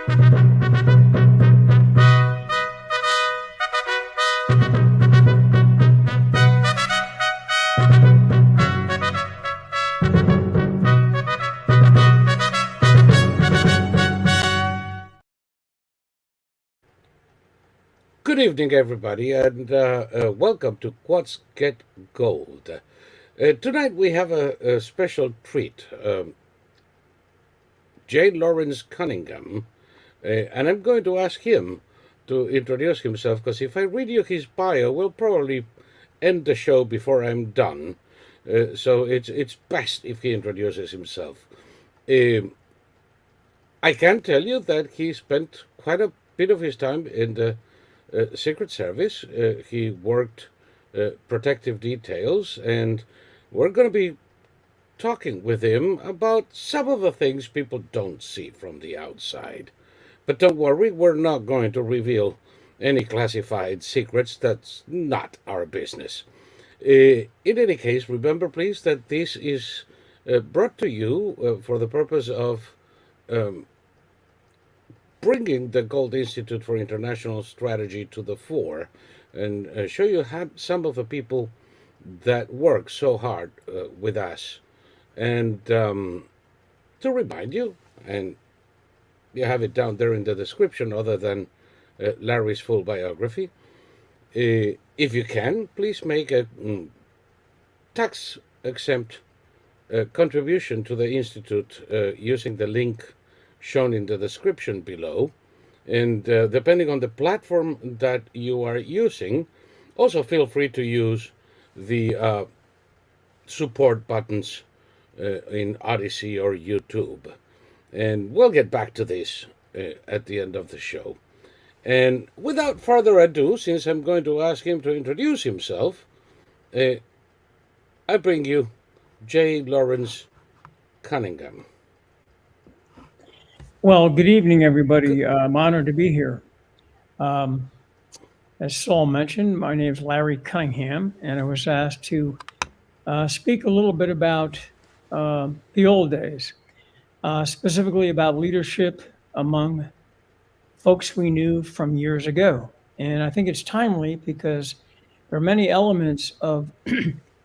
Good evening, everybody, and welcome to Quods Get Gold. Tonight we have a special treat. J.Lawrence Cunningham, and I'm going to ask him to introduce himself because if I read you his bio, we'll probably end the show before I'm done. So it's best if he introduces himself. Um I can tell you that he spent quite a bit of his time in the Secret Service. He worked protective details, and we're going to be talking with him about some of the things people don't see from the outside. But don't worry, we're not going to reveal any classified secrets. That's not our business. In any case, remember, please, that this is brought to you for the purpose of um, bringing the Gold Institute for International Strategy to the fore and show you how some of the people that work so hard with us. And to remind you, and you have it down there in the description, other than Larry's full biography, if you can, please make a tax exempt contribution to the Institute using the link shown in the description below. And depending on the platform that you are using, also feel free to use the support buttons in Odyssey or YouTube. And we'll get back to this at the end of the show. And without further ado, since I'm going to ask him to introduce himself, uh, I bring you J. Lawrence Cunningham. Well, good evening, everybody. I'm honored to be here. Um, as Saul mentioned, my name is Larry Cunningham, and I was asked to speak a little bit about the old days, specifically about leadership among folks we knew from years ago. And I think it's timely because there are many elements of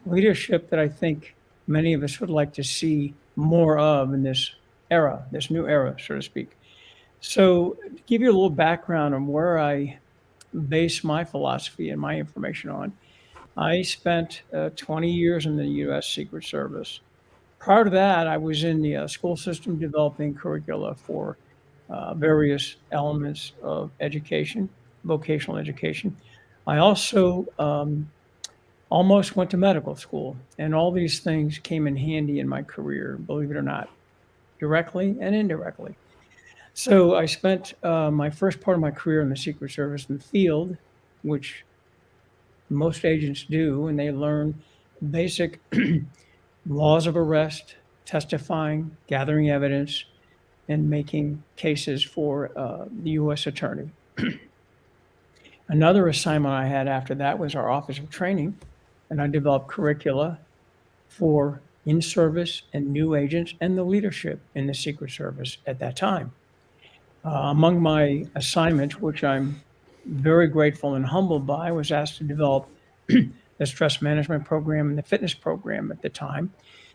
leadership that I think many of us would like to see more of in this era, this new era, so to speak. So, to give you a little background on where I base my philosophy and my information on, I spent 20 years in the U.S. Secret Service. Prior to that, I was in the school system developing curricula for various elements of education, vocational education. I also almost went to medical school, and all these things came in handy in my career, believe it or not, directly and indirectly. So I spent my first part of my career in the Secret Service in the field, which most agents do, and they learn basic laws of arrest, testifying, gathering evidence, and making cases for the U.S. Attorney. Another assignment I had after that was our Office of Training, and I developed curricula for in-service and new agents and the leadership in the Secret Service at that time. Among my assignments, which I'm very grateful and humbled by, I was asked to develop the stress management program and the fitness program at the time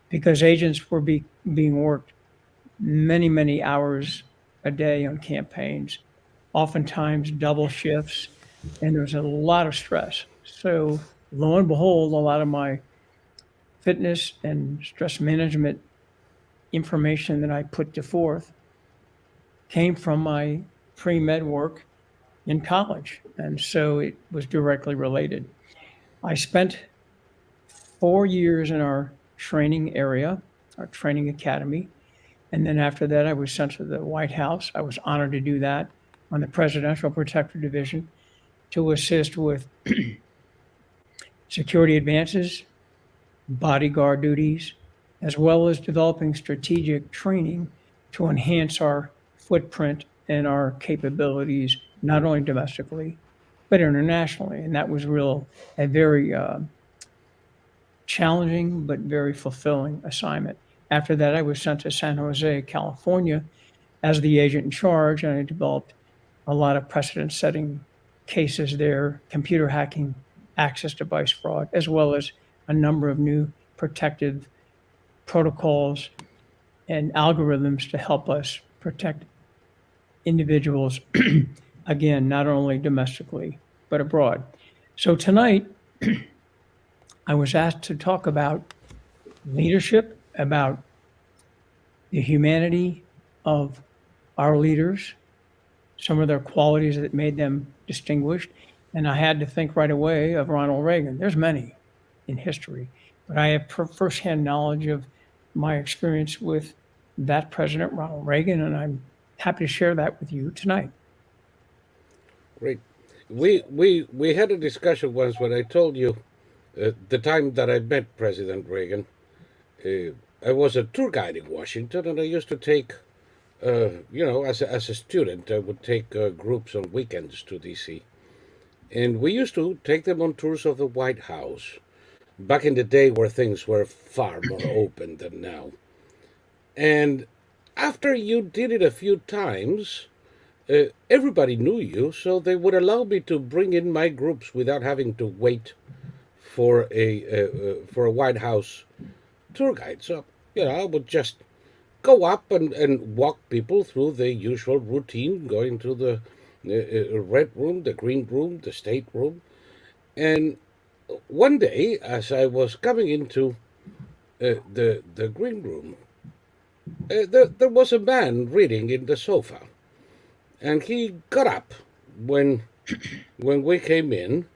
because agents were being worked many, many hours a day on campaigns, oftentimes double shifts, and there was a lot of stress. So lo and behold, a lot of my fitness and stress management information that I put to forth came from my pre-med work in college. And so it was directly related. I spent 4 years in our training area, our training academy. And then after that, I was sent to the White House. I was honored to do that on the Presidential Protector Division to assist with security advances, bodyguard duties, as well as developing strategic training to enhance our footprint and our capabilities, not only domestically, but internationally. And that was a very challenging, but very fulfilling assignment. After that, I was sent to San Jose, California, as the agent in charge, and I developed a lot of precedent-setting cases there, computer hacking, access device fraud, as well as a number of new protective protocols and algorithms to help us protect individuals, again, not only domestically, but abroad. So tonight, I was asked to talk about leadership, about the humanity of our leaders, some of their qualities that made them distinguished. And I had to think right away of Ronald Reagan. There's many in history, but I have firsthand knowledge of my experience with that President, Ronald Reagan, and I'm happy to share that with you tonight. Great. We had a discussion once when I told you the time that I met President Reagan. I was a tour guide in Washington, and I used to take, as a student, I would take groups on weekends to D.C. And we used to take them on tours of the White House back in the day where things were far more open than now. And after you did it a few times, everybody knew you, so they would allow me to bring in my groups without having to wait for a White House tour guide. So I would just go up and walk people through the usual routine, going to the red room, the green room, the state room. And one day, as I was coming into the green room, there was a man reading in the sofa, and he got up when we came in,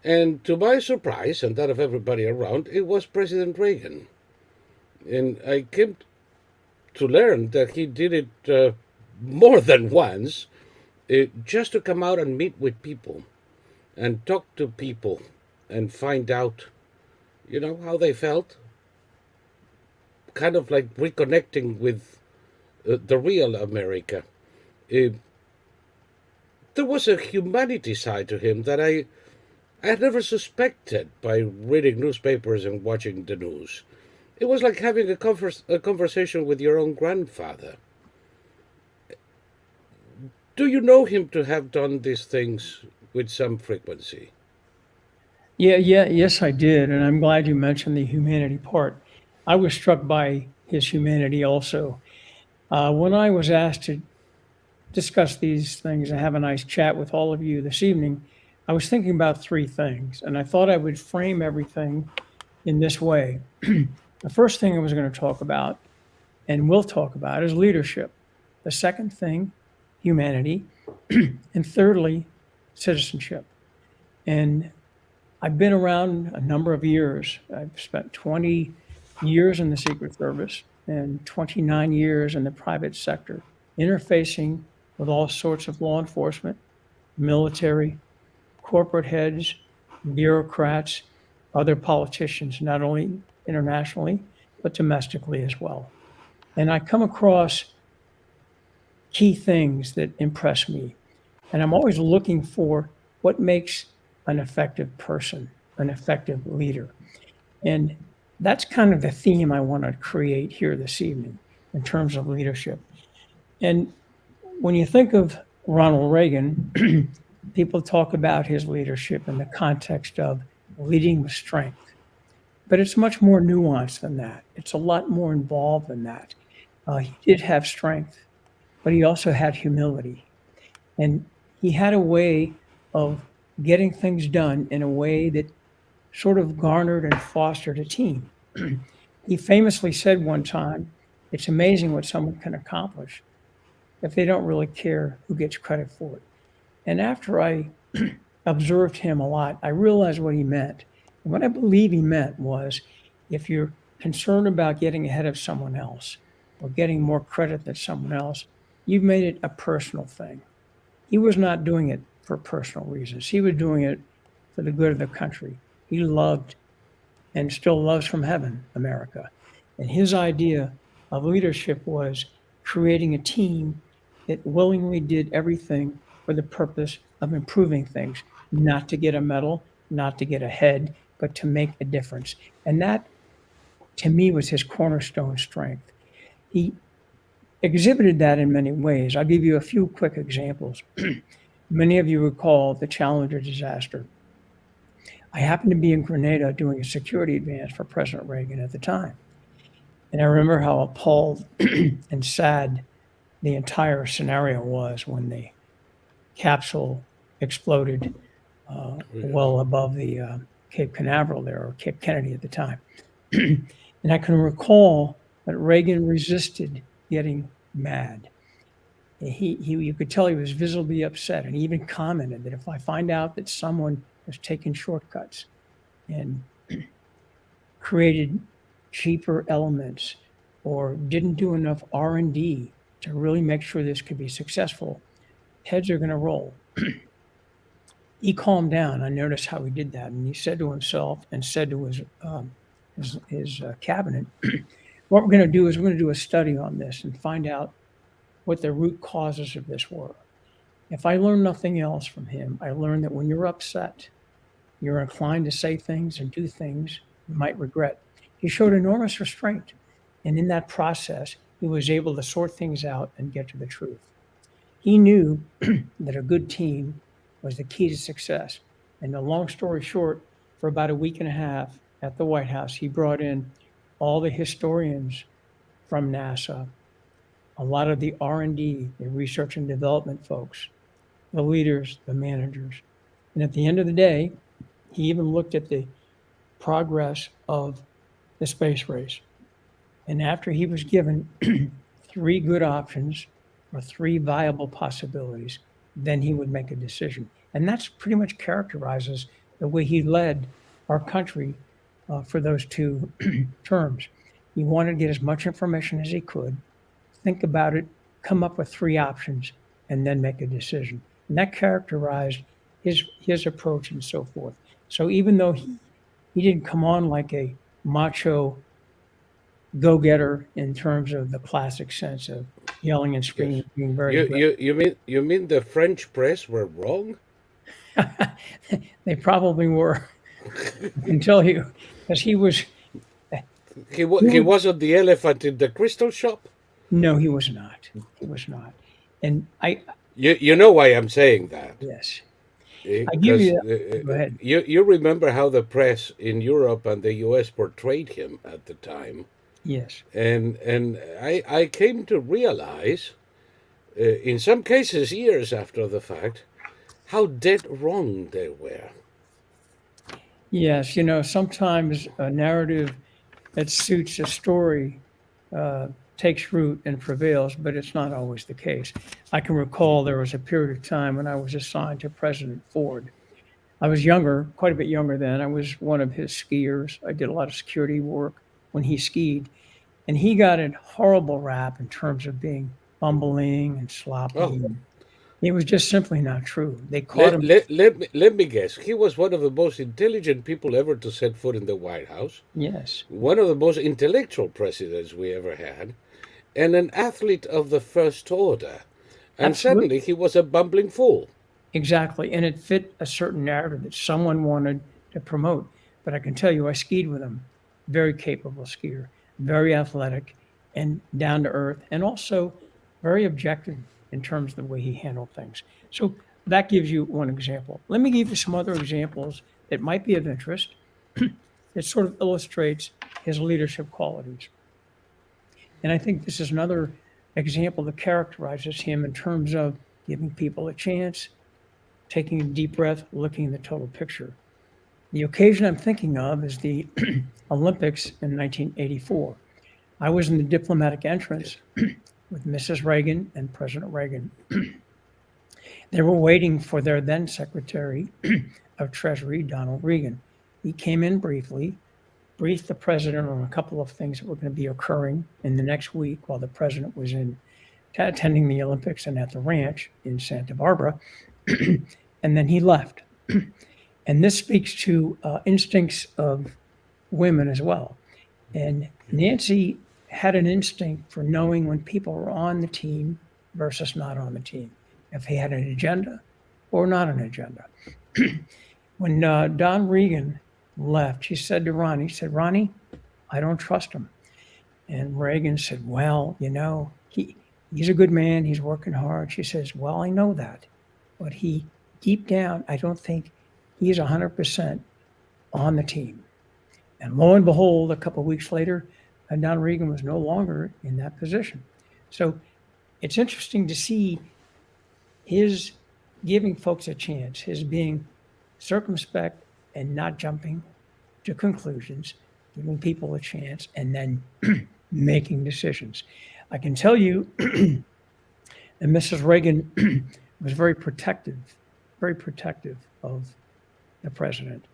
and to my surprise and that of everybody around, it was President Reagan. And I came to learn that he did it more than once, just to come out and meet with people and talk to people and find out, how they felt. Kind of like reconnecting with the real America. There was a humanity side to him that I had never suspected by reading newspapers and watching the news. It was like having a conversation with your own grandfather. Do you know him to have done these things with some frequency? Yes, I did, and I'm glad you mentioned the humanity part. I was struck by his humanity also. When I was asked to discuss these things and have a nice chat with all of you this evening, I was thinking about three things, and I thought I would frame everything in this way. The first thing I was going to talk about, and will talk about, is leadership. The second thing, humanity. And thirdly, citizenship. And I've been around a number of years. I've spent 20 years in the Secret Service and 29 years in the private sector, interfacing with all sorts of law enforcement, military, corporate heads, bureaucrats, other politicians, not only internationally, but domestically as well. And I come across key things that impress me. And I'm always looking for what makes an effective person, an effective leader. And that's kind of the theme I want to create here this evening in terms of leadership. And when you think of Ronald Reagan, people talk about his leadership in the context of leading with strength. But it's much more nuanced than that. It's a lot more involved than that. He did have strength, but he also had humility. And he had a way of getting things done in a way that sort of garnered and fostered a team. He famously said one time, it's amazing what someone can accomplish if they don't really care who gets credit for it. And after I observed him a lot, I realized what he meant. And what I believe he meant was, if you're concerned about getting ahead of someone else or getting more credit than someone else, you've made it a personal thing. He was not doing it for personal reasons. He was doing it for the good of the country. He loved and still loves from heaven, America. And his idea of leadership was creating a team that willingly did everything for the purpose of improving things, not to get a medal, not to get ahead, but to make a difference. And that, to me, was his cornerstone strength. He exhibited that in many ways. I'll give you a few quick examples. Many of you recall the Challenger disaster. I happened to be in Grenada doing a security advance for President Reagan at the time. And I remember how appalled and sad the entire scenario was when the capsule exploded well above the Cape Canaveral there, or Cape Kennedy at the time. And I can recall that Reagan resisted getting mad. You could tell he was visibly upset, and he even commented that if I find out that someone was taking shortcuts and created cheaper elements or didn't do enough R&D to really make sure this could be successful, heads are going to roll. He calmed down. I noticed how he did that, and he said to himself and said to his cabinet, what we're going to do is we're going to do a study on this and find out what the root causes of this were. If I learned nothing else from him, I learned that when you're upset, you're inclined to say things and do things you might regret. He showed enormous restraint, and in that process, he was able to sort things out and get to the truth. He knew that a good team was the key to success. And the long story short, for about a week and a half at the White House, he brought in all the historians from NASA, a lot of the R&D, the research and development folks, the leaders, the managers. And at the end of the day, he even looked at the progress of the space race. And after he was given 3 good options or 3 viable possibilities, then he would make a decision. And that's pretty much characterizes the way he led our country for those 2 terms. He wanted to get as much information as he could, think about it, come up with 3 options, and then make a decision. And that characterized his approach and so forth. So even though he didn't come on like a macho go-getter in terms of the classic sense of yelling and screaming, Yes. being very You mean the French press were wrong? They probably were. I can tell you, because he was. He wasn't the elephant in the crystal shop. No, he was not. He was not. And You know why I'm saying that? yes, I give Because you. Go ahead. you remember how the press in Europe and the U.S. portrayed him at the time, Yes. and I came to realize, in some cases years after the fact, how dead wrong they were. Yes, sometimes a narrative that suits a story takes root and prevails, but it's not always the case. I can recall there was a period of time when I was assigned to President Ford. I was younger, quite a bit younger then. I was one of his skiers. I did a lot of security work when he skied, and he got a horrible rap in terms of being bumbling and sloppy. Oh. It was just simply not true. They caught him. Let me guess. He was one of the most intelligent people ever to set foot in the White House. Yes. One of the most intellectual presidents we ever had, and an athlete of the first order. And Absolutely. suddenly he was a bumbling fool. Exactly. And it fit a certain narrative that someone wanted to promote. But I can tell you, I skied with him. Very capable skier, very athletic and down to earth, and also very objective in terms of the way he handled things. So that gives you one example. Let me give you some other examples that might be of interest. It sort of illustrates his leadership qualities. And I think this is another example that characterizes him in terms of giving people a chance, taking a deep breath, looking at the total picture. The occasion I'm thinking of is the Olympics in 1984. I was in the diplomatic entrance with Mrs. Reagan and President Reagan. They were waiting for their then Secretary of Treasury, Donald Regan. He came in briefly, briefed the president on a couple of things that were going to be occurring in the next week while the president was attending the Olympics and at the ranch in Santa Barbara, and then he left. And this speaks to instincts of women as well. And Nancy had an instinct for knowing when people were on the team versus not on the team, if he had an agenda or not an agenda. When Don Regan left, she said to Ronnie, Ronnie, I don't trust him. And Reagan said, well, he he's a good man. He's working hard. She says, well, I know that. But he, deep down, I don't think he's 100% on the team. And lo and behold, a couple of weeks later, Don Regan was no longer in that position. So it's interesting to see his giving folks a chance, his being circumspect and not jumping to conclusions, giving people a chance, and then making decisions. I can tell you, and Mrs. Reagan was very protective of the president.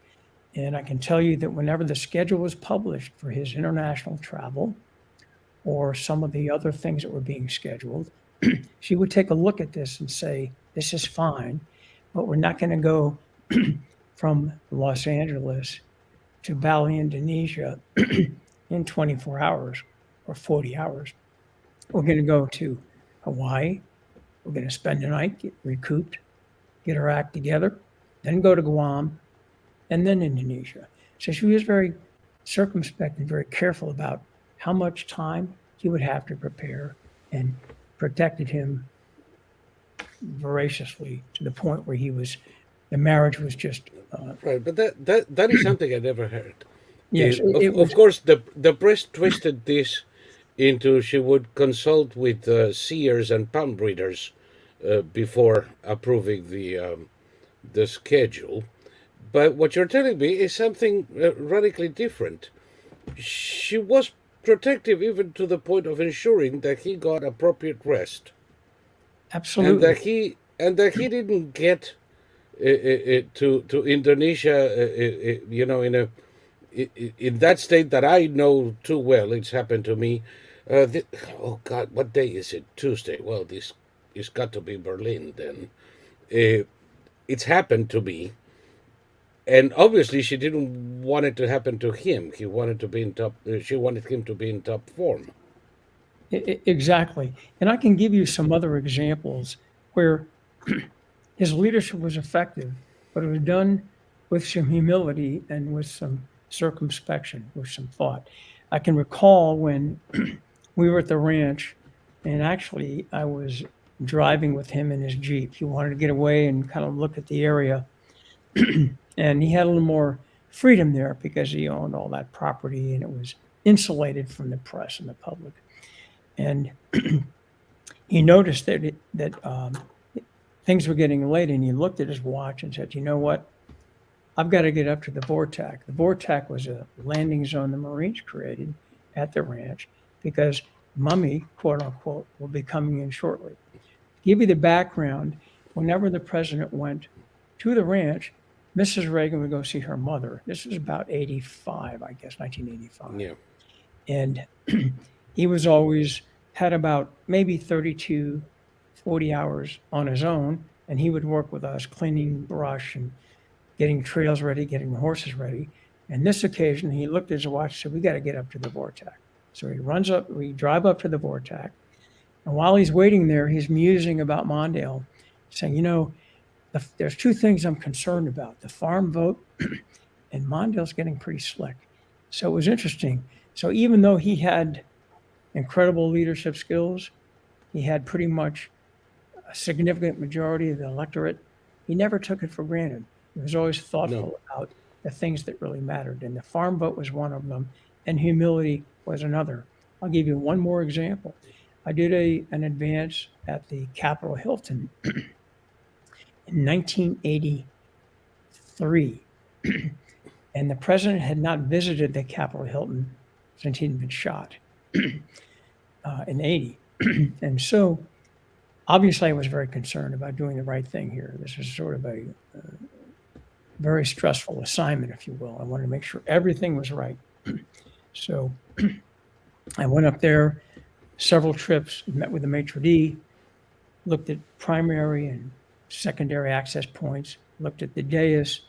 And I can tell you that whenever the schedule was published for his international travel or some of the other things that were being scheduled, she would take a look at this and say, this is fine, but we're not going to go from Los Angeles to Bali, Indonesia in 24 hours or 40 hours. We're going to go to Hawaii. We're going to spend the night, get recouped, get our act together, then go to Guam, and then Indonesia. So she was very circumspect and very careful about how much time he would have to prepare, and protected him voraciously to the point where the marriage was just Right, but that is something I never heard. yes. Of course, the press twisted this into she would consult with seers and palm readers before approving the schedule. But what you're telling me is something radically different. She was protective even to the point of ensuring that he got appropriate rest, Absolutely. and that he didn't get to Indonesia, in that state that I know too well. It's happened to me. Oh God, what day is it? Tuesday. Well, this it's got to be Berlin then. It's happened to me, and obviously she didn't want it to happen to him. He wanted to be in top. She wanted him to be in top form. Exactly. And I can give you some other examples where his leadership was effective, but it was done with some humility and with some circumspection, with some thought. I can recall when we were at the ranch, and actually I was driving with him in his Jeep. He wanted to get away and kind of look at the area. And he had a little more freedom there because he owned all that property and it was insulated from the press and the public. And he noticed that things were getting late, and he looked at his watch and said, you know what? I've got to get up to the Vortac. The Vortac was a landing zone the Marines created at the ranch because Mummy, quote unquote, will be coming in shortly. To give you the background, whenever the president went to the ranch, Mrs. Reagan would go see her mother. This was about 85, I guess, 1985. Yeah. And he was always had about maybe 32, 40 hours on his own, and he would work with us cleaning brush and getting trails ready, getting the horses ready. And this occasion, he looked at his watch and said, we got to get up to the Vortac. So we drive up to the Vortac. And while he's waiting there, he's musing about Mondale, saying, there's two things I'm concerned about, the farm vote and Mondale's getting pretty slick. So it was interesting. So even though he had incredible leadership skills, he had pretty much a significant majority of the electorate, he never took it for granted. He was always thoughtful about the things that really mattered. And the farm vote was one of them, and humility was another. I'll give you one more example. I did an advance at the Capitol Hilton in 1983. And the president had not visited the Capitol Hilton since he'd been shot in 80. And so obviously I was very concerned about doing the right thing here. This was sort of a very stressful assignment, if you will. I wanted to make sure everything was right. So I went up there, several trips, met with the maitre d', looked at primary and secondary access points, looked at the dais,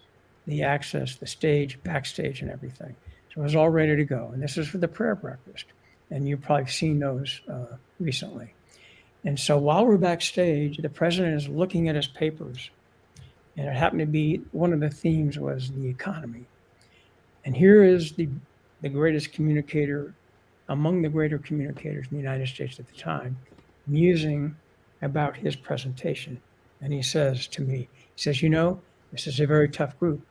the access, the stage, backstage, and everything. So I was all ready to go. And this is for the prayer breakfast. And you've probably seen those recently. And so while we're backstage, the president is looking at his papers. And it happened to be one of the themes was the economy. And here is the greatest communicator, among the greater communicators in the United States at the time, musing about his presentation. And he says to me, he says, this is a very tough group.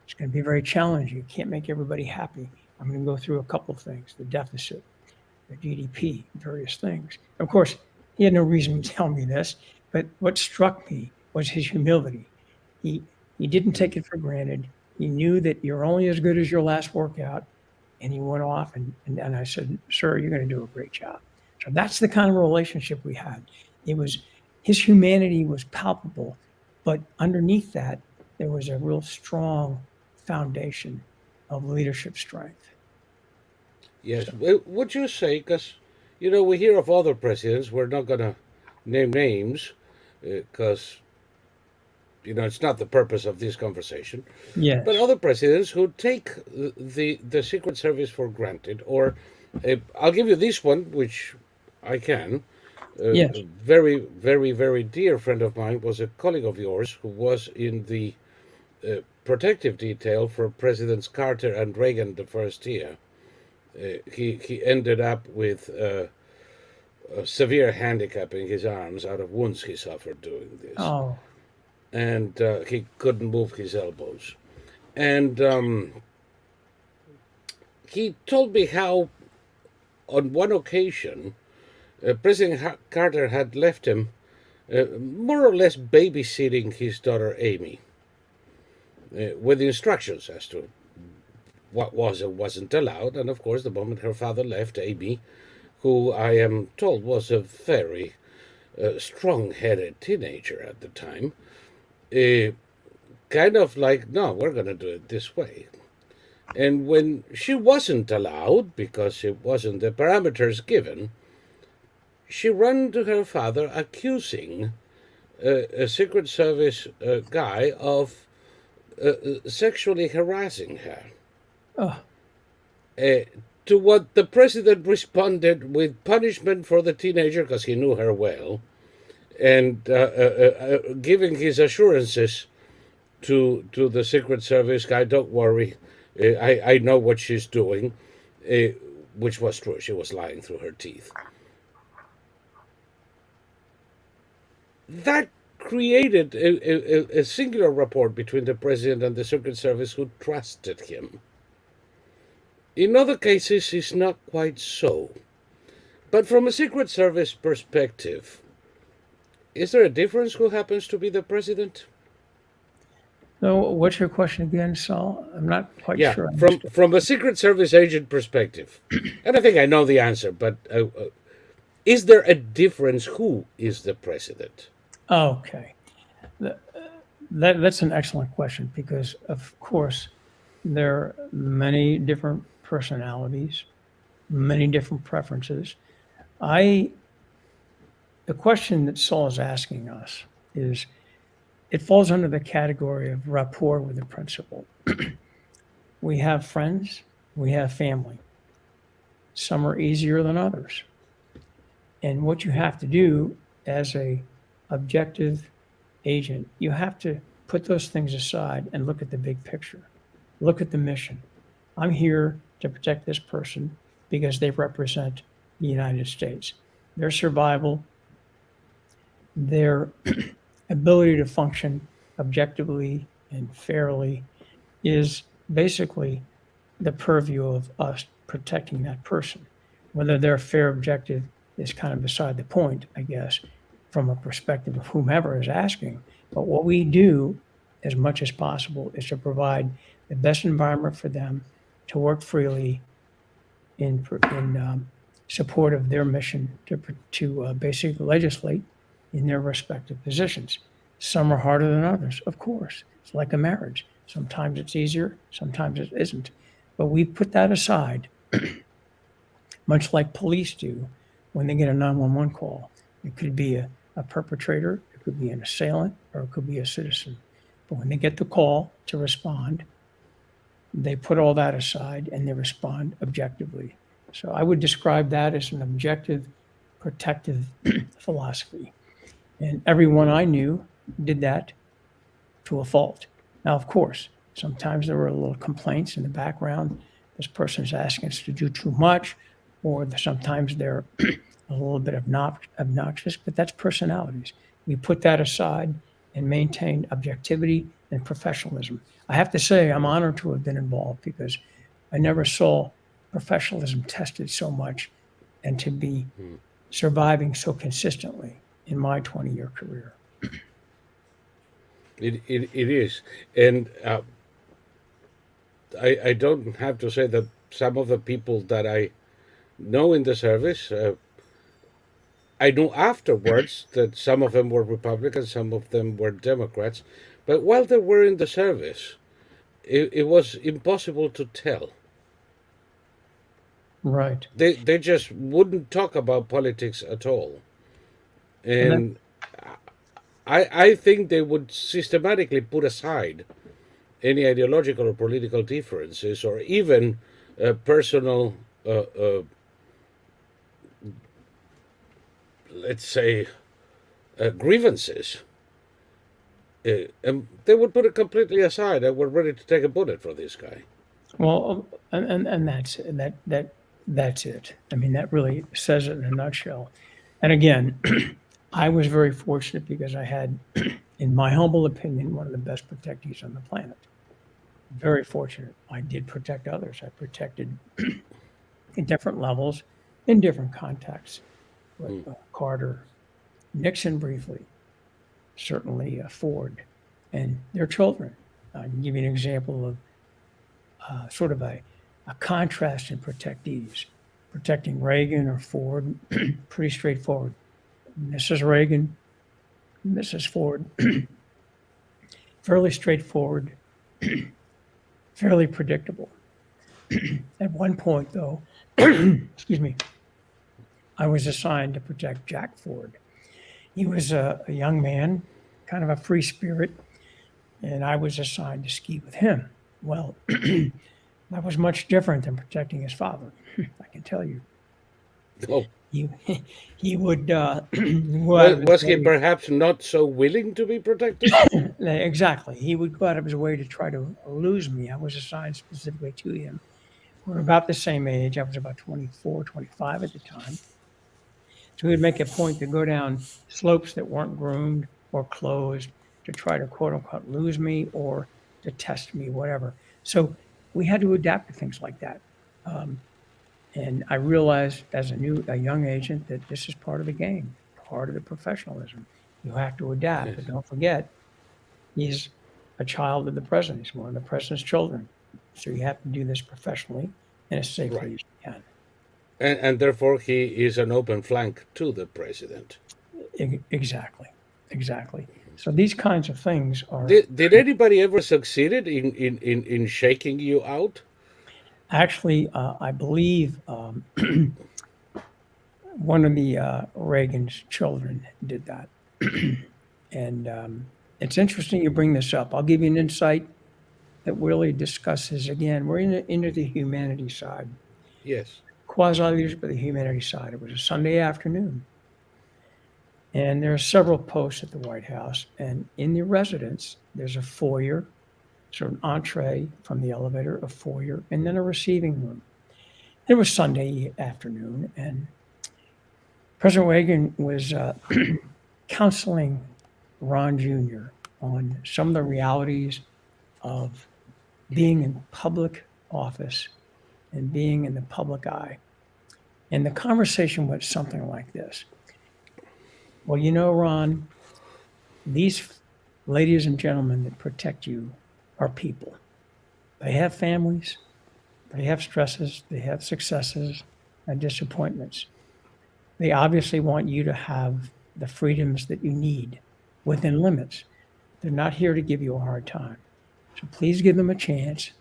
It's going to be very challenging. You can't make everybody happy. I'm going to go through a couple of things, the deficit, the GDP, various things. Of course, he had no reason to tell me this, but what struck me was his humility. He didn't take it for granted. He knew that you're only as good as your last workout. And he went off and I said, sir, you're going to do a great job. So that's the kind of relationship we had. His humanity was palpable, but underneath that, there was a real strong foundation of leadership strength. Yes. Would you say, because, we hear of other presidents, we're not going to name names, because, it's not the purpose of this conversation. Yes. But other presidents who take the Secret Service for granted, or I'll give you this one, which I can. Yes. A very, very, very dear friend of mine was a colleague of yours who was in the protective detail for Presidents Carter and Reagan the first year. He ended up with a severe handicap in his arms out of wounds he suffered doing this. Oh. And he couldn't move his elbows. And he told me how, on one occasion, President Carter had left him more or less babysitting his daughter Amy, with instructions as to what was and wasn't allowed. And of course, the moment her father left, Amy, who I am told was a very strong-headed teenager at the time, kind of like, no, we're going to do it this way. And when she wasn't allowed, because it wasn't the parameters given, she ran to her father accusing a Secret Service guy of sexually harassing her. Oh. To what the president responded with punishment for the teenager, because he knew her well, and giving his assurances to the Secret Service guy, don't worry, I know what she's doing, which was true. She was lying through her teeth. That created a singular rapport between the president and the Secret Service, who trusted him. In other cases, it's not quite so. But from a Secret Service perspective, is there a difference who happens to be the president? So what's your question again, Saul? I'm not quite sure. From a Secret Service agent perspective, and I think I know the answer, but is there a difference who is the president? Okay. That's an excellent question, because, of course, there are many different personalities, many different preferences. The question that Saul is asking us is, it falls under the category of rapport with the principal. We have friends, we have family. Some are easier than others. And what you have to do as a objective agent, you have to put those things aside and look at the big picture. Look at the mission. I'm here to protect this person because they represent the United States. Their survival, their ability to function objectively and fairly is basically the purview of us protecting that person. Whether they're fair objective is kind of beside the point, I guess, from a perspective of whomever is asking. But what we do as much as possible is to provide the best environment for them to work freely in support of their mission to basically legislate in their respective positions. Some are harder than others, of course. It's like a marriage. Sometimes it's easier, sometimes it isn't. But we put that aside, much like police do when they get a 911 call. It could be a perpetrator, it could be an assailant, or it could be a citizen. But when they get the call to respond, they put all that aside and they respond objectively. So I would describe that as an objective, protective philosophy. And everyone I knew did that to a fault. Now, of course, sometimes there were little complaints in the background. This person is asking us to do too much, or sometimes they're a little bit obnoxious, but that's personalities. We put that aside and maintain objectivity and professionalism. I have to say, I'm honored to have been involved because I never saw professionalism tested so much and to be surviving so consistently in my 20-year career. It is. And I don't have to say that some of the people that I know in the service, I knew afterwards that some of them were Republicans, some of them were Democrats. But while they were in the service, it was impossible to tell. Right. They just wouldn't talk about politics at all. And I think they would systematically put aside any ideological or political differences or even personal, let's say, grievances. And they would put it completely aside and were ready to take a bullet for this guy. Well, and that's it. I mean, that really says it in a nutshell. And again, I was very fortunate because I had, in my humble opinion, one of the best protectees on the planet. Very fortunate. I did protect others. I protected in different levels, in different contexts. With Carter, Nixon briefly, certainly Ford, and their children. I can give you an example of sort of a contrast in protectees. Protecting Reagan or Ford, pretty straightforward. Mrs. Reagan, Mrs. Ford, fairly straightforward, fairly predictable. At one point, though, excuse me, I was assigned to protect Jack Ford. He was a young man, kind of a free spirit, and I was assigned to ski with him. Well, that was much different than protecting his father, I can tell you. Oh, He would go out of his was he way- perhaps not so willing to be protected? Exactly. He would go out of his way to try to lose me. I was assigned specifically to him. We're about the same age. I was about 24, 25 at the time. So he would make a point to go down slopes that weren't groomed or closed to try to quote unquote lose me or to test me, whatever. So we had to adapt to things like that. And I realized as a young agent that this is part of the game, part of the professionalism. You have to adapt, Yes. but don't forget, he's a child of the president. He's one of the president's children. So you have to do this professionally and as safely Right. as you can. And therefore he is an open flank to the president. Exactly. So these kinds of things are Did anybody ever succeeded in shaking you out? actually, I believe, one of the Reagan's children did that. And it's interesting you bring this up. I'll give you an insight that really discusses, again, we're into the humanities side, Yes. quasi-leadership of the humanities side. It was a Sunday afternoon. And there are several posts at the White House. And in the residence, there's a foyer, sort of an entree from the elevator, a foyer, and then a receiving room. It was Sunday afternoon, and President Reagan was counseling Ron Jr. on some of the realities of being in public office and being in the public eye. And the conversation went something like this. Well, you know, Ron, these ladies and gentlemen that protect you are people. They have families, they have stresses, they have successes and disappointments. They obviously want you to have the freedoms that you need within limits. They're not here to give you a hard time. So please give them a chance,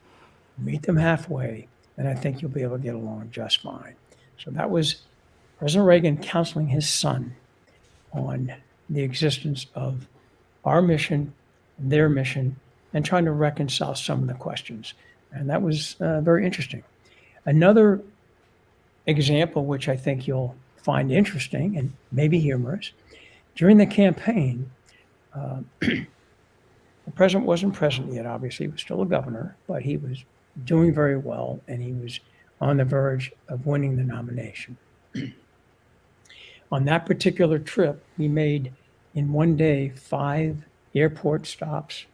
meet them halfway, and I think you'll be able to get along just fine. So that was President Reagan counseling his son on the existence of our mission, their mission, and trying to reconcile some of the questions. And that was very interesting. Another example, which I think you'll find interesting and maybe humorous, during the campaign, the president wasn't president yet, obviously. He was still a governor, but he was doing very well, and he was on the verge of winning the nomination. On that particular trip, he made in one day 5 airport stops,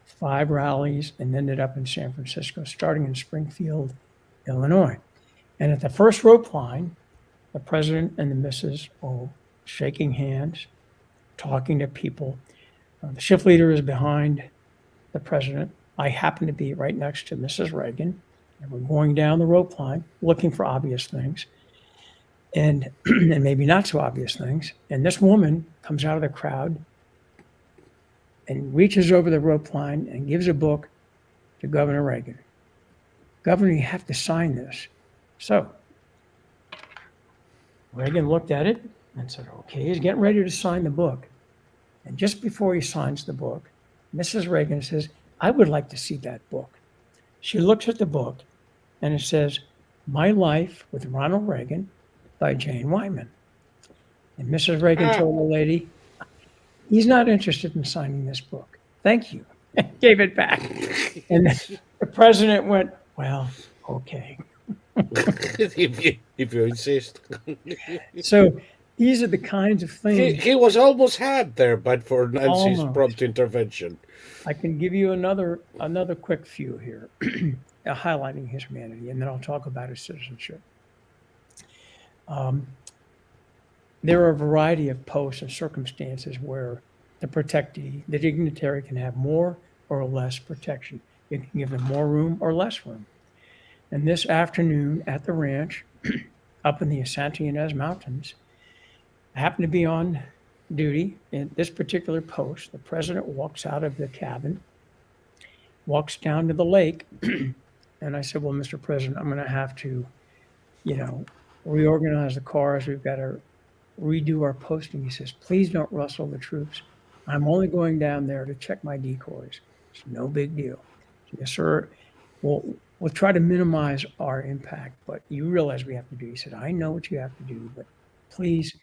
5 rallies, and ended up in San Francisco, starting in Springfield, Illinois. And at the first rope line, the president and the missus are shaking hands, talking to people. The shift leader is behind the president. I happen to be right next to Mrs. Reagan, and we're going down the rope line looking for obvious things and maybe not so obvious things. And this woman comes out of the crowd and reaches over the rope line and gives a book to Governor Reagan. Governor, you have to sign this. So Reagan looked at it and said, okay, he's getting ready to sign the book. And just before he signs the book, Mrs. Reagan says, I would like to see that book. She looks at the book and it says, My Life with Ronald Reagan by Jane Wyman. And Mrs. Reagan told the lady, he's not interested in signing this book. Thank you. Gave it back. And the president went, well, okay. if you insist. So these are the kinds of things. He was almost had there, but for Nancy's Almost. prompt intervention. I can give you another quick few here, highlighting his humanity, and then I'll talk about his citizenship. There are a variety of posts and circumstances where the protectee, the dignitary, can have more or less protection. You can give them more room or less room. And this afternoon at the ranch, up in the Santa Ynez Mountains, I happened to be on duty in this particular post. The president walks out of the cabin, walks down to the lake, and I said, well, Mr. President, I'm going to have to, reorganize the cars. We've got to redo our posting. He says, please don't rustle the troops. I'm only going down there to check my decoys. It's no big deal. Yes, sir. We'll try to minimize our impact, but you realize we have to do. He said, I know what you have to do, but please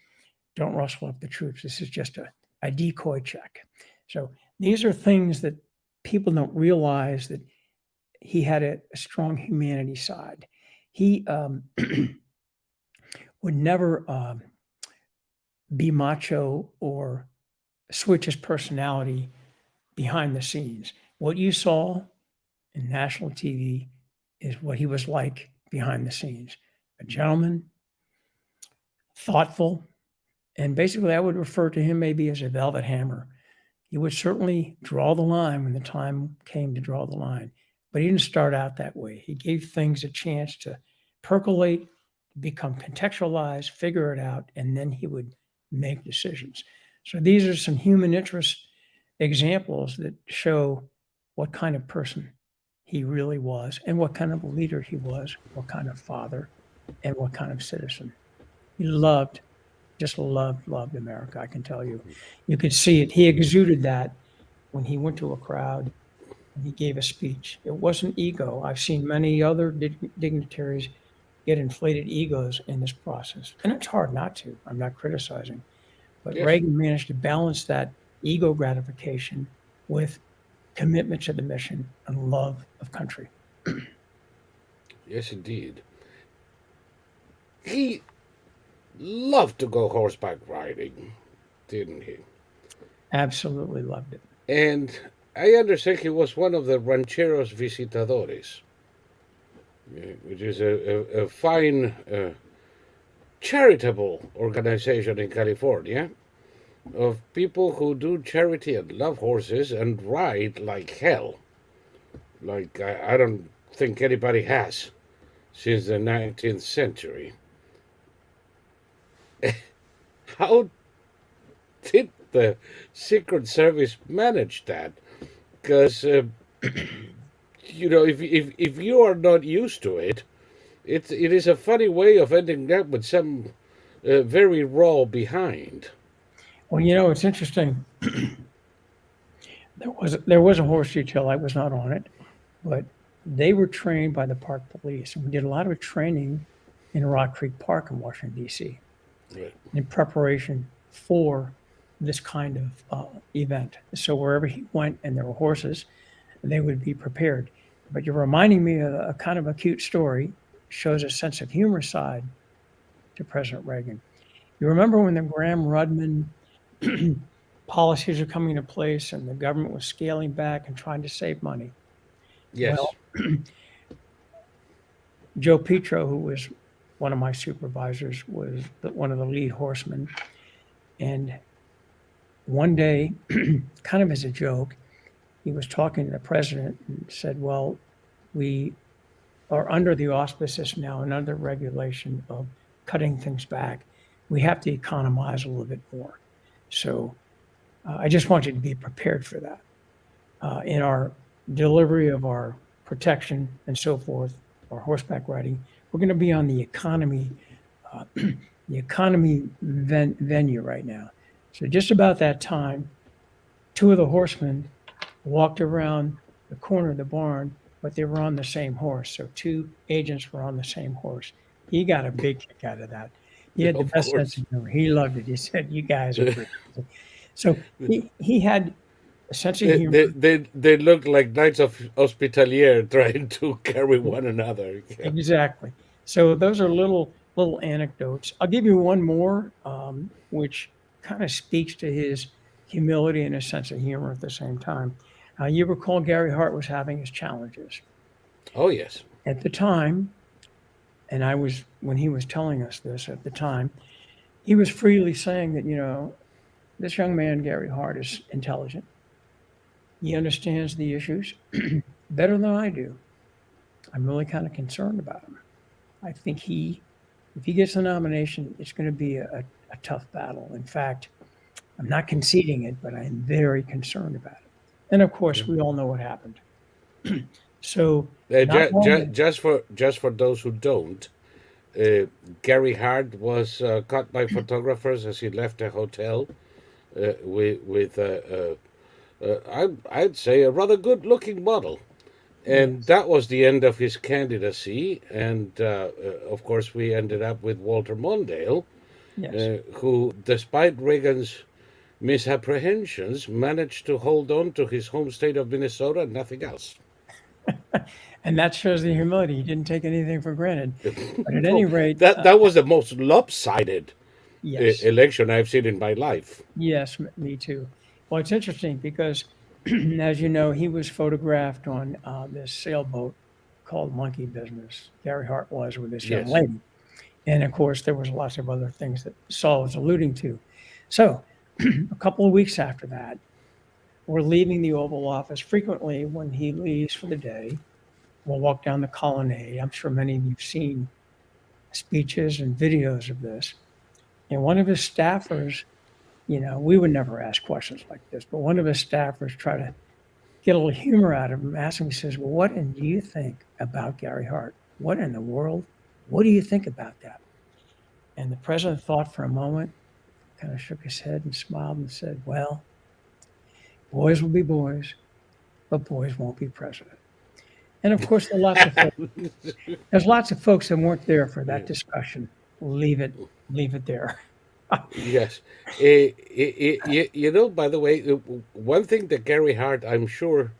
don't rustle up the troops. This is just a decoy check. So these are things that people don't realize, that he had a strong humanity side. He would never be macho or switch his personality behind the scenes. What you saw in national TV is what he was like behind the scenes. A gentleman, thoughtful, and basically I would refer to him maybe as a velvet hammer. He would certainly draw the line when the time came to draw the line, but he didn't start out that way. He gave things a chance to percolate, become contextualized, figure it out, and then he would make decisions. So these are some human interest examples that show what kind of person he really was and what kind of leader he was, what kind of father, and what kind of citizen. He just loved America, I can tell you. You could see it. He exuded that when he went to a crowd and he gave a speech. It wasn't ego. I've seen many other dignitaries get inflated egos in this process. And it's hard not to. I'm not criticizing. But yes, Reagan managed to balance that ego gratification with commitment to the mission and love of country. Yes, indeed. He loved to go horseback riding, didn't he? Absolutely loved it. And I understand he was one of the Rancheros Visitadores, which is a fine charitable organization in California of people who do charity and love horses and ride like hell. Like I don't think anybody has since the 19th century. How did the Secret Service manage that? Because if you are not used to it, it is a funny way of ending up with some very raw behind. Well, it's interesting. There was a horse detail. I was not on it, but they were trained by the park police, and we did a lot of training in Rock Creek Park in Washington, D.C. Right. In preparation for this kind of event. So wherever he went and there were horses, they would be prepared. But you're reminding me of a kind of a cute story, shows a sense of humor side to President Reagan. You remember when the Graham-Rudman policies are coming into place and the government was scaling back and trying to save money? Yes. Well, Joe Petro, who was one of my supervisors, was one of the lead horsemen. And one day, kind of as a joke, he was talking to the president and said, well, we are under the auspices now and under regulation of cutting things back. We have to economize a little bit more. So I just want you to be prepared for that. In our delivery of our protection and so forth, our horseback riding, we're going to be on the economy, venue right now. So just about that time, two of the horsemen walked around the corner of the barn, but they were on the same horse. So two agents were on the same horse. He got a big kick out of that. He had the Of best sense course. of humor. He loved it. He said, "You guys are pretty." So he had a sense of humor. They look like knights of hospitalier trying to carry one another. Yeah. Exactly. So those are little anecdotes. I'll give you one more, which kind of speaks to his humility and his sense of humor at the same time. You recall Gary Hart was having his challenges Oh yes. at the time, and when he was telling us this at the time, he was freely saying that this young man Gary Hart is intelligent. He understands the issues better than I do. I'm really kind of concerned about him. I think if he gets the nomination, it's going to be a tough battle. In fact, I'm not conceding it, but I'm very concerned about it. And of course, we all know what happened. So not long ago, Just for those who don't, Gary Hart was caught by photographers as he left a hotel with I'd say a rather good-looking model, and yes, that was the end of his candidacy. And of course, we ended up with Walter Mondale, yes. who, despite Reagan's misapprehensions, managed to hold on to his home state of Minnesota and nothing else. And that shows the humility. He didn't take anything for granted. But at any No, rate, that was the most lopsided yes, election I've seen in my life. yes, me too. Well, it's interesting because, as you know, he was photographed on this sailboat called Monkey Business. Gary Hart was with this young Yes. lady. And of course, there was lots of other things that Saul was alluding to. So a couple of weeks after that, we're leaving the Oval Office. Frequently, when he leaves for the day, we'll walk down the colonnade. I'm sure many of you have seen speeches and videos of this. And one of his staffers, we would never ask questions like this, but one of his staffers tried to get a little humor out of him, asked him, he says, well, what do you think about Gary Hart? What in the world? What do you think about that? And the president thought for a moment, kind of shook his head and smiled and said, well, boys will be boys, but boys won't be president. And of course, there's lots of folks that weren't there for that discussion. Leave it there. Yes. By the way, one thing that Gary Hart, I'm sure,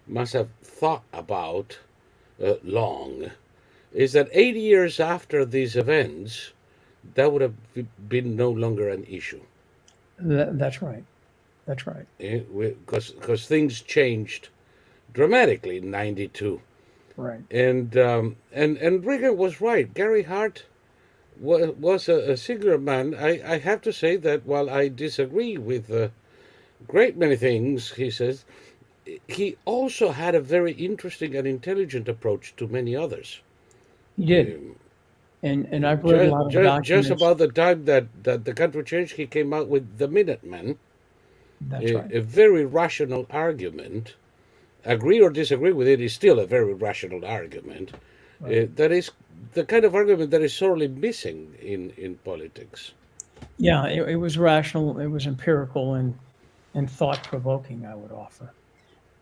must have thought about long is that 80 years after these events, that would have been no longer an issue. That's right. That's right. Because things changed dramatically in '92. Right. And Reagan was right. Gary Hart was a singular man. I have to say that while I disagree with a great many things he says, he also had a very interesting and intelligent approach to many others. He did. And I've read a lot of Just documents. about the time that the country changed, he came out with the Minutemen, That's right. a very rational argument. Agree or disagree with it is still a very rational argument. Right. That is the kind of argument that is sorely missing in politics. Yeah, it was rational, it was empirical and thought provoking, I would offer.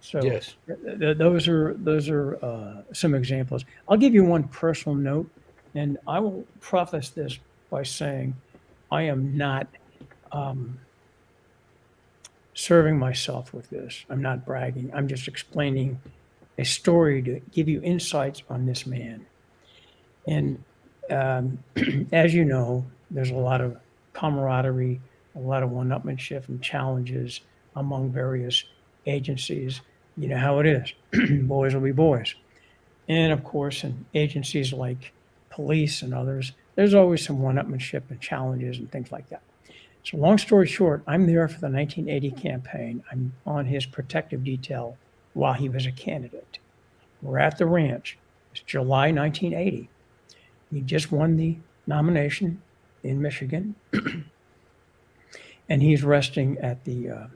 So Yes. those are some examples. I'll give you one personal note, and I will preface this by saying I am not serving myself with this. I'm not bragging. I'm just explaining a story to give you insights on this man. And as you know, there's a lot of camaraderie, a lot of one-upmanship and challenges among various agencies. You know how it is. Boys will be boys. And of course, in agencies like police and others, there's always some one-upmanship and challenges and things like that. So long story short, I'm there for the 1980 campaign. I'm on his protective detail while he was a candidate. We're at the ranch. It's July 1980. He just won the nomination in Michigan, and he's resting at the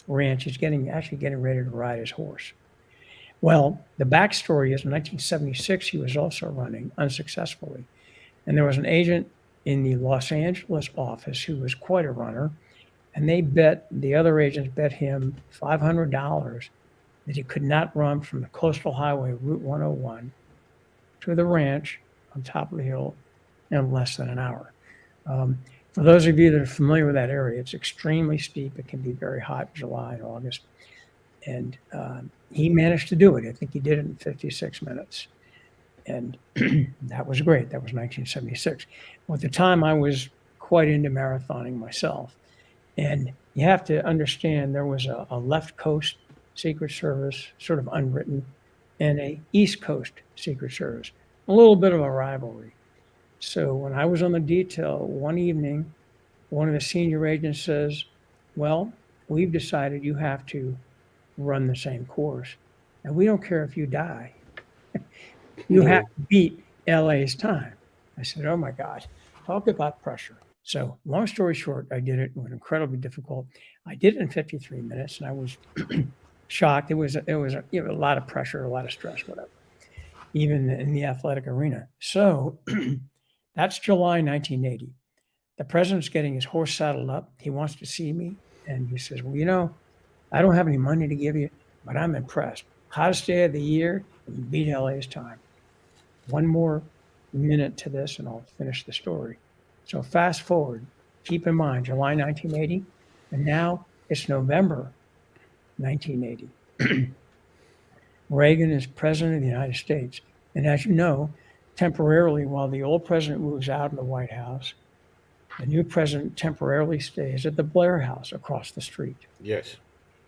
ranch. He's actually getting ready to ride his horse. Well, the backstory is in 1976, he was also running unsuccessfully. And there was an agent in the Los Angeles office who was quite a runner. And the other agents bet him $500 that he could not run from the coastal highway, Route 101, to the ranch on top of the hill in less than an hour. For those of you that are familiar with that area, it's extremely steep. It can be very hot in July and August. And he managed to do it. I think he did it in 56 minutes. And that was great. That was 1976. Well, at the time, I was quite into marathoning myself. And you have to understand there was a left coast Secret Service, sort of unwritten, and a East Coast Secret Service, a little bit of a rivalry. So when I was on the detail one evening, one of the senior agents says, well, we've decided you have to run the same course. And we don't care if you die. You have to beat LA's time. I said, oh my God, talk about pressure. So long story short, I did it. It was incredibly difficult. I did it in 53 minutes and I was shocked. It was a lot of pressure, a lot of stress, whatever, even in the athletic arena. So that's July 1980. The president's getting his horse saddled up. He wants to see me. And he says, well, I don't have any money to give you, but I'm impressed. Hottest day of the year, and you beat LA's time. One more minute to this, and I'll finish the story. So fast forward, keep in mind, July 1980, and now it's November 1980. Reagan is president of the United States. And as you know, temporarily, while the old president moves out of the White House, the new president temporarily stays at the Blair House across the street. Yes.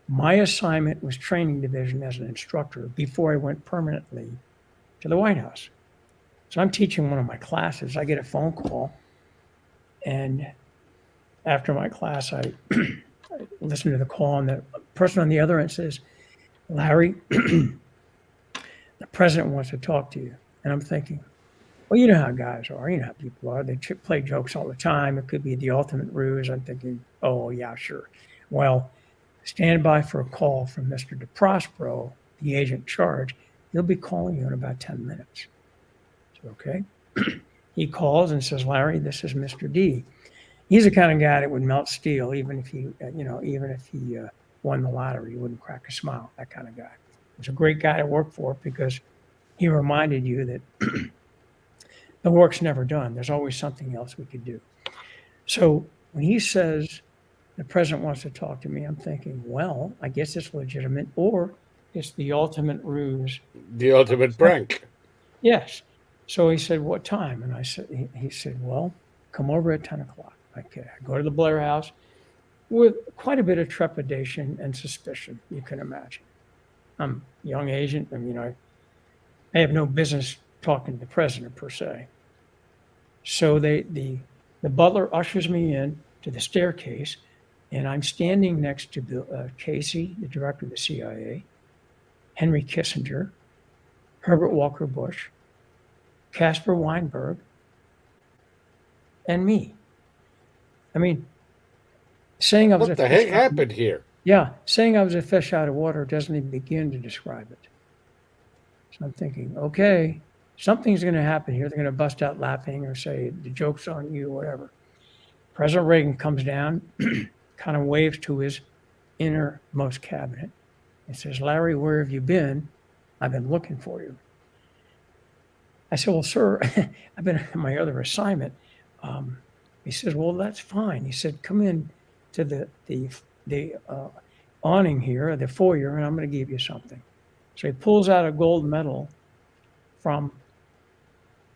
My assignment was training division as an instructor before I went permanently to the White House. So I'm teaching one of my classes. I get a phone call, and after my class, I listen to the call, and the person on the other end says, Larry, the president wants to talk to you. And I'm thinking, well, you know how guys are. You know how people are. They play jokes all the time. It could be the ultimate ruse. I'm thinking, oh, yeah, sure. Well, stand by for a call from Mr. DeProspero, the agent in charge. He'll be calling you in about 10 minutes. So, okay. He calls and says, Larry, this is Mr. D. He's the kind of guy that would melt steel, even if he won the lottery. He wouldn't crack a smile, that kind of guy. He was a great guy to work for because he reminded you that the work's never done. There's always something else we could do. So when he says the president wants to talk to me, I'm thinking, well, I guess it's legitimate, or it's the ultimate ruse. The ultimate prank. Yes. So he said, what time? And he said, well, come over at 10 o'clock. Okay. I go to the Blair House with quite a bit of trepidation and suspicion, you can imagine. I'm a young agent. I have no business talking to the president per se. So the butler ushers me in to the staircase, and I'm standing next to Bill Casey, the director of the CIA, Henry Kissinger, Herbert Walker Bush, Caspar Weinberg, and me. Saying I was what the heck happened here? Yeah, saying I was a fish out of water doesn't even begin to describe it. So I'm thinking, okay, something's going to happen here. They're going to bust out laughing or say the joke's on you, whatever. President Reagan comes down, kind of waves to his innermost cabinet and says, Larry, where have you been? I've been looking for you. I said, well, sir, I've been on my other assignment. He says, well, that's fine. He said, come in to the awning here, the foyer, and I'm going to give you something. So he pulls out a gold medal from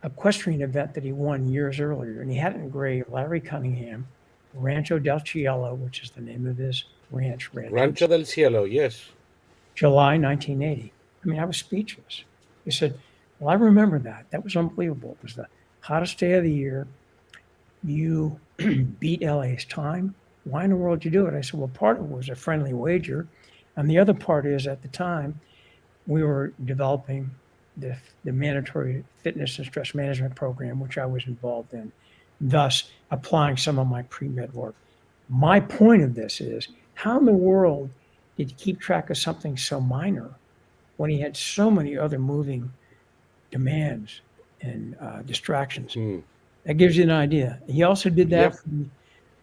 a equestrian event that he won years earlier, and he had it engraved, Larry Cunningham, Rancho del Cielo, which is the name of his ranch, Rancho del Cielo, yes. July 1980. I mean, I was speechless. He said, well, I remember that. That was unbelievable. It was the hottest day of the year. You beat LA's time. Why in the world did you do it? I said, well, part of it was a friendly wager. And the other part is at the time, we were developing the mandatory fitness and stress management program, which I was involved in, thus applying some of my pre-med work. My point of this is how in the world did he keep track of something so minor when he had so many other moving demands and distractions? That gives you an idea. He also did that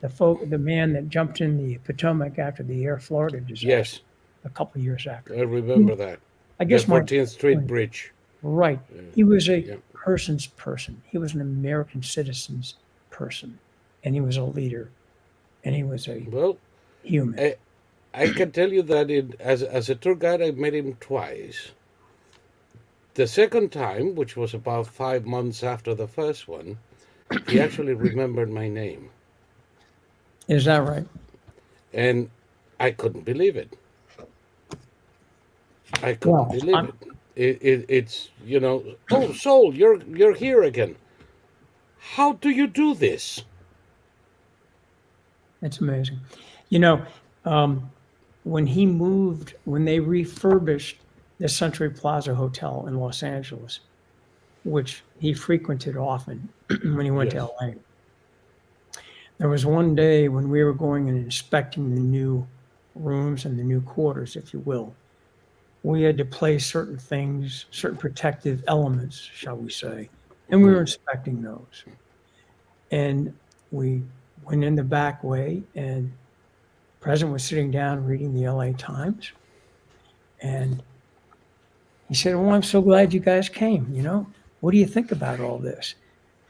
Yep. for the man that jumped in the Potomac after the Air Florida disaster Yes, a couple of years after. I remember that. I The guess my 14th Street point- Bridge. Right. He was a Yeah. person's person. He was an American citizen's person. And he was a leader. And he was a Well, human. I can tell you that as a tour guide, I met him twice. The second time, which was about 5 months after the first one, he actually remembered my name. Is that right? And I couldn't believe it. I couldn't Well, believe it. It's, oh, Soul, you're here again. How do you do this? It's amazing. You know, when they refurbished the Century Plaza Hotel in Los Angeles, which he frequented often when he went to Yes. LA, there was one day when we were going and inspecting the new rooms and the new quarters, if you will. We had to place certain things, certain protective elements, shall we say, and we were inspecting those. And we went in the back way, and the president was sitting down reading the LA Times. And he said, well, I'm so glad you guys came. What do you think about all this?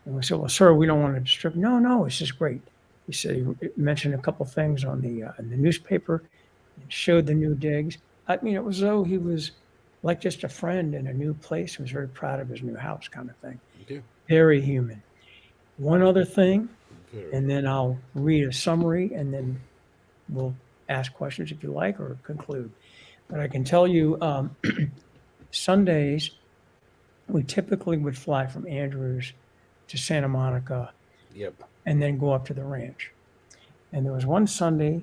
And we said, well, sir, we don't want to disturb. No, it's just great. He said he mentioned a couple things on in the newspaper, and showed the new digs. I mean, it was as though he was like just a friend in a new place. He was very proud of his new house, kind of thing. Yeah. Very human. One other thing, Very. and then I'll read a summary, and then we'll ask questions if you like or conclude. But I can tell you, Sundays, we typically would fly from Andrews to Santa Monica Yep. and then go up to the ranch. And there was one Sunday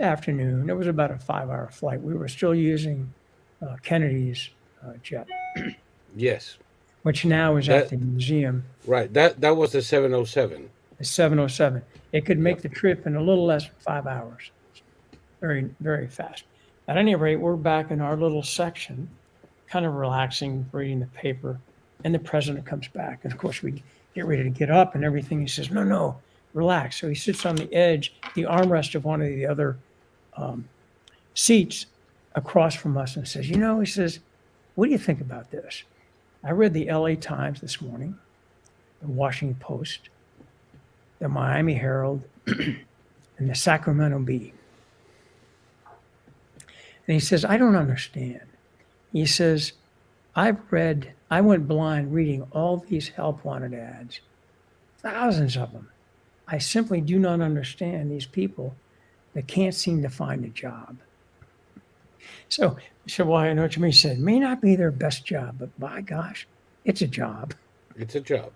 afternoon, it was about a 5-hour flight. We were still using Kennedy's jet, Yes. which now is at the museum, Right. That was the 707. the 707. It could make the trip in a little less than 5 hours. Very, very fast. At any rate, we're back in our little section, kind of relaxing, reading the paper, and the president comes back. And of course, we get ready to get up and everything. He says, no, relax. So he sits on the edge, the armrest of one of the other seats across from us and says, he says, what do you think about this? I read the LA Times this morning, the Washington Post, the Miami Herald, and the Sacramento Bee. And he says, I don't understand. He says, I went blind reading all these help wanted ads, thousands of them. I simply do not understand these people that can't seem to find a job. So I said, well, I know what you mean. He said, it may not be their best job, but by gosh, it's a job. It's a job.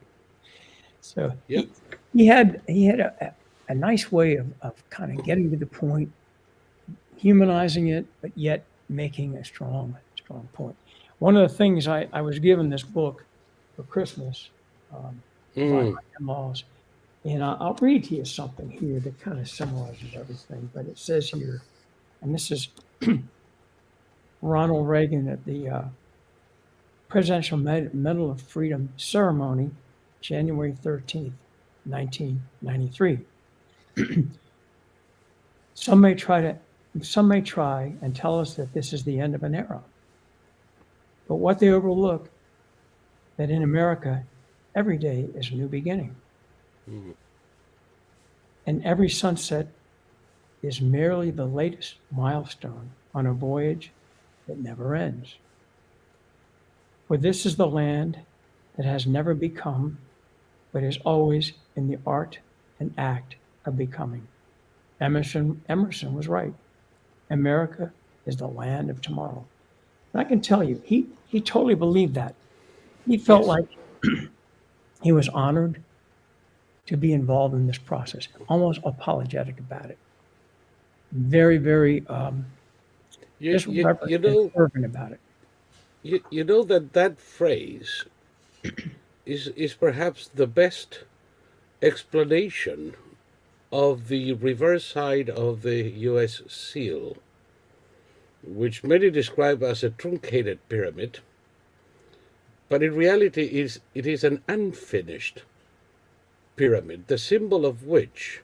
So Yep. he had a nice way of kind of getting to the point, humanizing it, but yet making a strong point. One of the things I was given this book for Christmas by my in-laws, and I'll read to you something here that kind of summarizes everything. But it says here, and this is Ronald Reagan at the Presidential Medal of Freedom ceremony, January 13th, 1993. Some may try and tell us that this is the end of an era. But what they overlook, that in America, every day is a new beginning. Mm-hmm. And every sunset is merely the latest milestone on a voyage that never ends. For this is the land that has never become, but is always in the art and act of of becoming. Emerson was right. America is the land of tomorrow. And I can tell you, he totally believed that. He felt Yes. like he was honored to be involved in this process, almost apologetic about it. Very, very You just you reverent you and know fervent about it. you know that that phrase is perhaps the best explanation of the reverse side of the U.S. seal, which many describe as a truncated pyramid, but in reality it is an unfinished pyramid, the symbol of which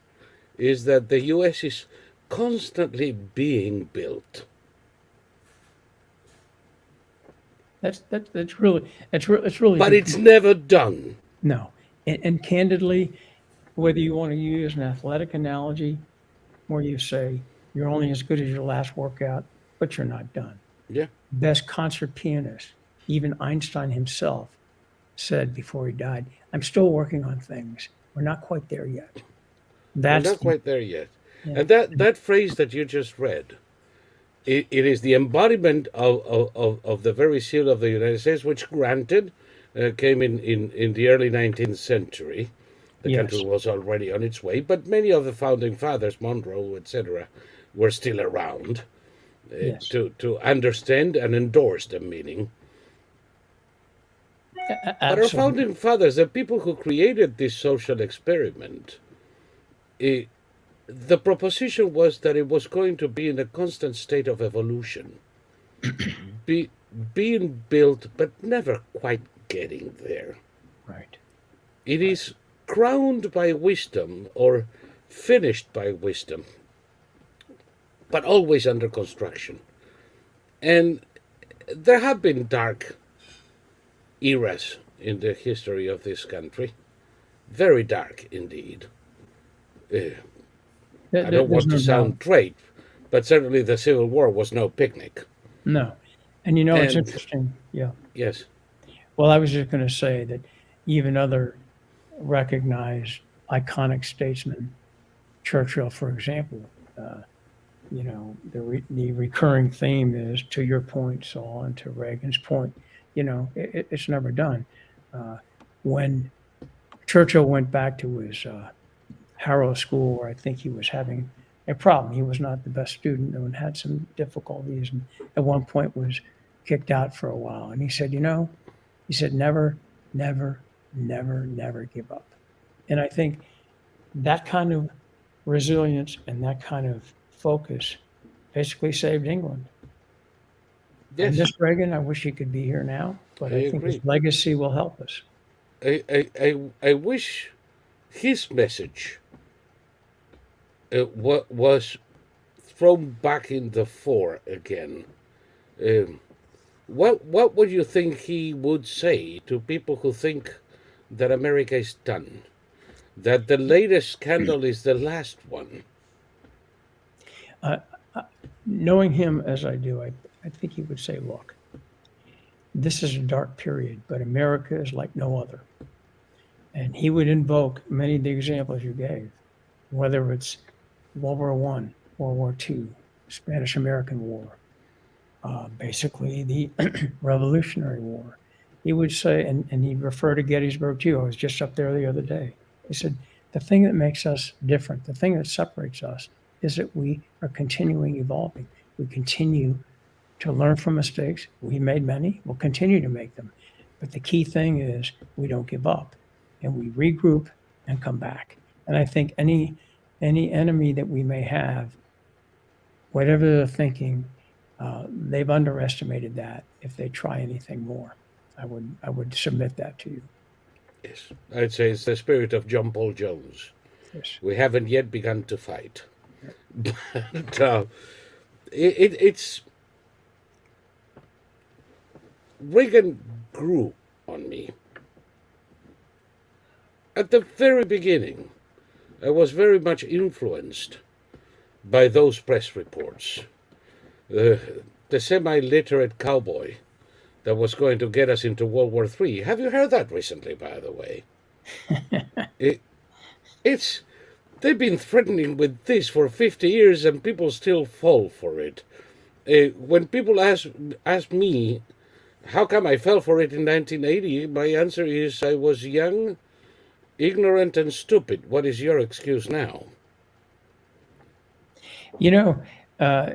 is that the U.S. is constantly being built. That's really it's really But good. it's never done. No, and candidly, whether you want to use an athletic analogy where you say you're only as good as your last workout, but you're not done. Yeah, Best concert pianist, even Einstein himself said before he died, I'm still working on things. We're not quite there yet. we're That's not the, quite there yet. yeah, And that phrase that you just read, it is the embodiment of the very seal of the United States, which, granted, came in the early 19th century. The country yes, was already on its way, but many of the founding fathers, Monroe, etc., were still around yes, to understand and endorse the meaning. But our absolutely. founding fathers, the people who created this social experiment, eh, the proposition was that it was going to be in a constant state of evolution, be, being built but never quite getting there. Right, It right. is crowned by wisdom or finished by wisdom, but always under construction. And there have been dark eras in the history of this country, very dark indeed. I don't There's want to no doubt. sound trite, but certainly the Civil War was no picnic. No. And it's And interesting. Yeah. yes, Well, I was just going to say that even other recognized iconic statesmen, Churchill, for example, the recurring theme is to your point, Saul, and to Reagan's point, it's never done. When Churchill went back to his Harrow School, where I think he was having a problem, he was not the best student and had some difficulties, and at one point was kicked out for a while. And he said, never, never, never, never give up. And I think that kind of resilience and that kind of focus basically saved England. I yes, miss Reagan. I wish he could be here now, but I I think his agree. legacy will help us. I wish his message was thrown back in the fore again. Um, what would you think he would say to people who think that America is done? That the latest scandal is the last one? Uh, Knowing him as I do, I think he would say, look, this is a dark period, but America is like no other. And he would invoke many of the examples you gave, whether it's World War I, World War II, Spanish American War, basically the Revolutionary War. He would say, and he'd refer to Gettysburg too. I was just up there the other day. He said, the thing that makes us different, the thing that separates us, is that we are continuing evolving. We continue to learn from mistakes. We made many, we'll continue to make them. But the key thing is we don't give up and we regroup and come back. And I think any enemy that we may have, whatever they're thinking, they've underestimated that if they try anything more. I would submit that to you. Yes, I'd say it's the spirit of John Paul Jones. Yes. We haven't yet begun to fight. Yep. But it's Reagan grew on me. At the very beginning, I was very much influenced by those press reports. The semi literate cowboy that was going to get us into World War III. Have you heard that recently, by the way? It, it's they've been threatening with this for 50 years and people still fall for it. When people ask me how come I fell for it in 1980, my answer is I was young, ignorant, and stupid. What is your excuse now? You know, uh,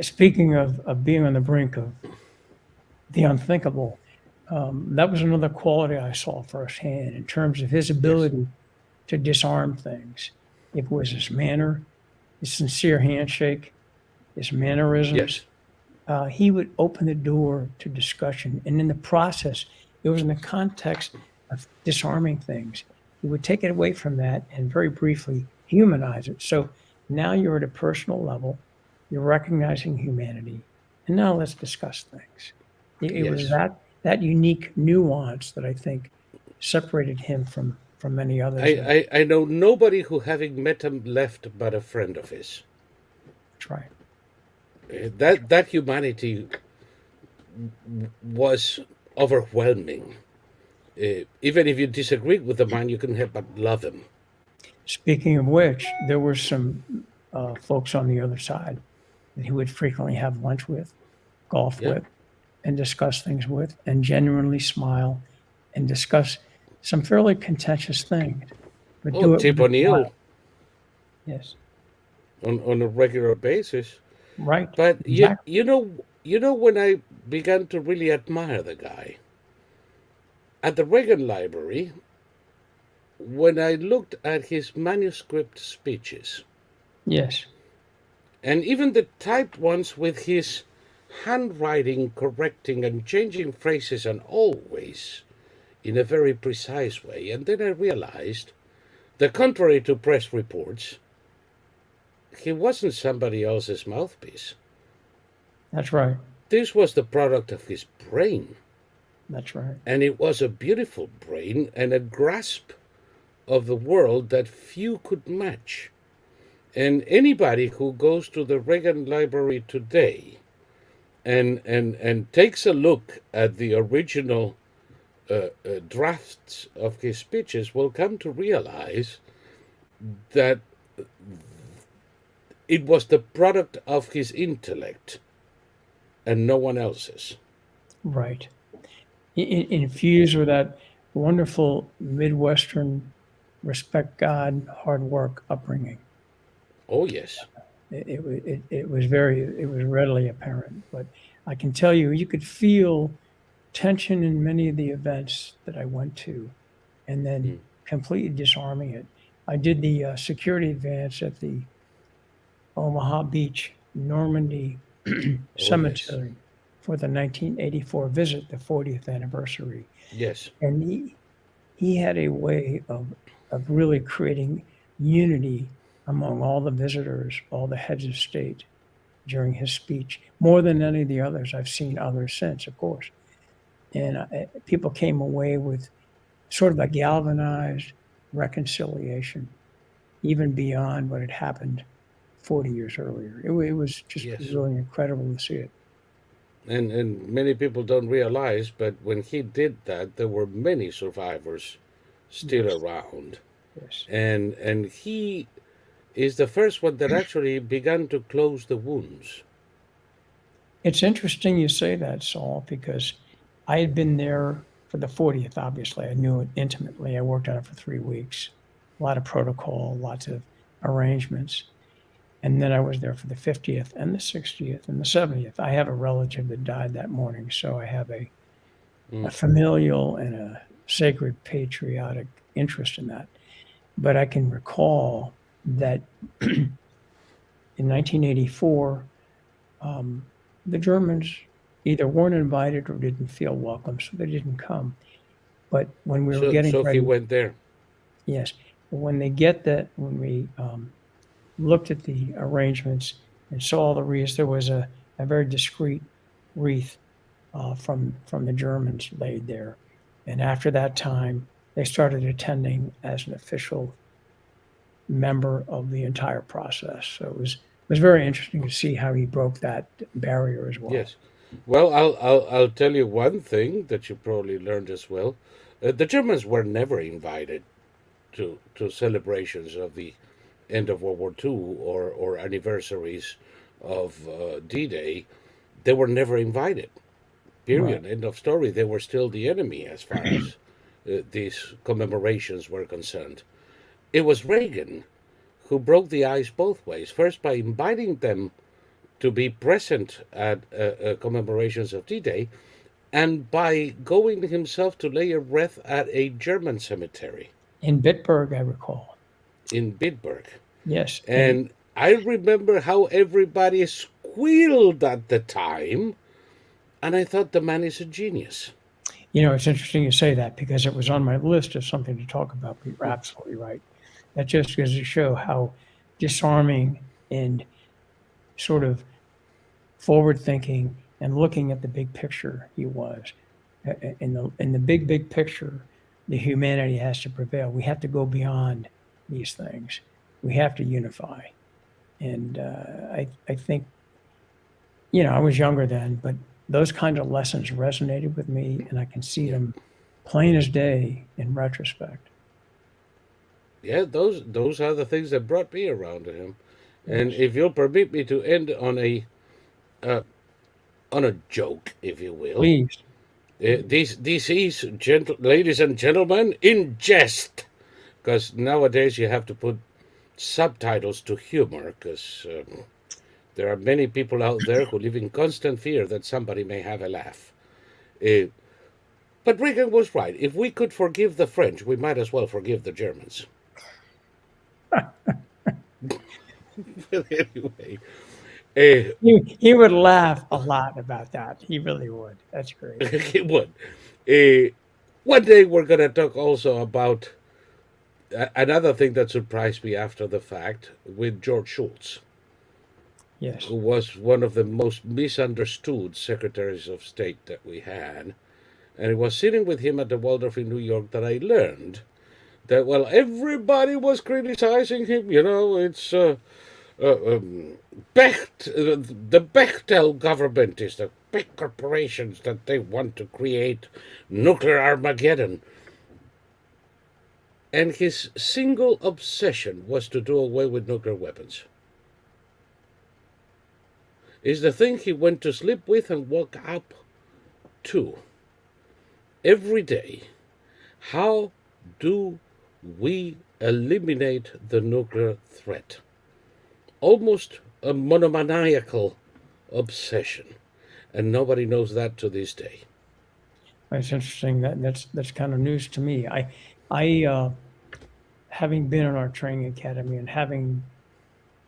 speaking of being on the brink of the unthinkable, that was another quality I saw firsthand in terms of his Yes, ability to disarm things. It was his manner, his sincere handshake, his mannerisms. yes, He would open the door to discussion, and in the process, it was in the context of disarming things. He would take it away from that and very briefly humanize it. So now you're at a personal level, you're recognizing humanity, and now let's discuss things. It was yes. that unique nuance that I think separated him from many others that I know nobody who, having met him, left but a friend of his. try. That humanity was overwhelming. Even if you disagreed with the man, you couldn't help but love him. Speaking of which, there were some folks on the other side that he would frequently have lunch with, golf Yeah. with, and discuss things with, and genuinely smile and discuss some fairly contentious things, but Oh, do it with Tip a O'Neill smile. Yes, on a regular basis. right, But exactly. you know when I began to really admire the guy at the Reagan Library, when I looked at his manuscript speeches, Yes, and even the typed ones with his handwriting correcting and changing phrases and always in a very precise way. And then I realized that contrary to press reports, he wasn't somebody else's mouthpiece. that's right. This was the product of his brain. That's right. And it was a beautiful brain and a grasp of the world that few could match. And anybody who goes to the Reagan Library today and takes a look at the original drafts of his speeches will come to realize that it was the product of his intellect and no one else's. Right. Infused with that wonderful Midwestern respect God, hard work upbringing. Oh, yes. It was very, it was readily apparent. But I can tell you, you could feel tension in many of the events that I went to, and then Mm. completely disarming it. I did the security advance at the Omaha Beach Normandy Oh, yes. Cemetery for the 1984 visit, the 40th anniversary. Yes. And he had a way of really creating unity among all the visitors, all the heads of state during his speech, more than any of the others. I've seen others since, of course. And people came away with sort of a galvanized reconciliation, even beyond what had happened 40 years earlier. It was just Yes. really incredible to see it. And many people don't realize, but when he did that, there were many survivors still Yes, around. yes. And he is the first one that actually began to close the wounds. It's interesting you say that, Saul, because I had been there for the 40th, obviously. I knew it intimately. I worked on it for 3 weeks. A lot of protocol, lots of arrangements. And then I was there for the 50th and the 60th and the 70th. I have a relative that died that morning, so I have a Mm. familial and a sacred patriotic interest in that. But I can recall that in 1984, the Germans either weren't invited or didn't feel welcome, so they didn't come. But when we were getting So he ready, went there. yes, when they get that, when we looked at the arrangements and saw all the wreaths, there was a very discreet wreath from the Germans laid there. And after that time, they started attending as an official member of the entire process. So it was very interesting to see how he broke that barrier as well. Yes. Well, I'll tell you one thing that you probably learned as well. The Germans were never invited to celebrations of the end of World War II or anniversaries of D-Day, they were never invited. Right. Period. End of story. They were still the enemy as far as these commemorations were concerned. It was Reagan who broke the ice both ways. First, by inviting them to be present at commemorations of D-Day, and by going himself to lay a wreath at a German cemetery In Bitburg, I recall. in Bitburg. Yes. And, And I remember how everybody squealed at the time, and I thought the man is a genius. it's interesting you say that because it was on my list of something to talk about, but you're absolutely right. That just goes to show how disarming and sort of forward thinking and looking at the big picture he was. In the big picture, the humanity has to prevail. We have to go beyond these things. We have to unify. And I think, I was younger then, but those kind of lessons resonated with me, and I can see them plain as day in retrospect. Yeah, those are the things that brought me around to him. And if you'll permit me to end on a joke, if you will, Please. this is ladies and gentlemen, in jest, because nowadays you have to put subtitles to humor, because there are many people out there who live in constant fear that somebody may have a laugh. Uh, but Reagan was right. If we could forgive the French, we might as well forgive the Germans. But anyway, He would laugh a lot about that. He really would. That's great. it would. One day we're going to talk also about another thing that surprised me after the fact with George Shultz, Yes. who was one of the most misunderstood secretaries of state that we had. And it was sitting with him at the Waldorf in New York that I learned that, well, everybody was criticizing him. It's the Bechtel government is the big corporations that they want to create nuclear Armageddon. And his single obsession was to do away with nuclear weapons. Is the thing he went to sleep with and woke up to every day. How do we eliminate the nuclear threat? Almost a monomaniacal obsession. And nobody knows that to this day. It's interesting. That's kind of news to me. I having been in our training academy and having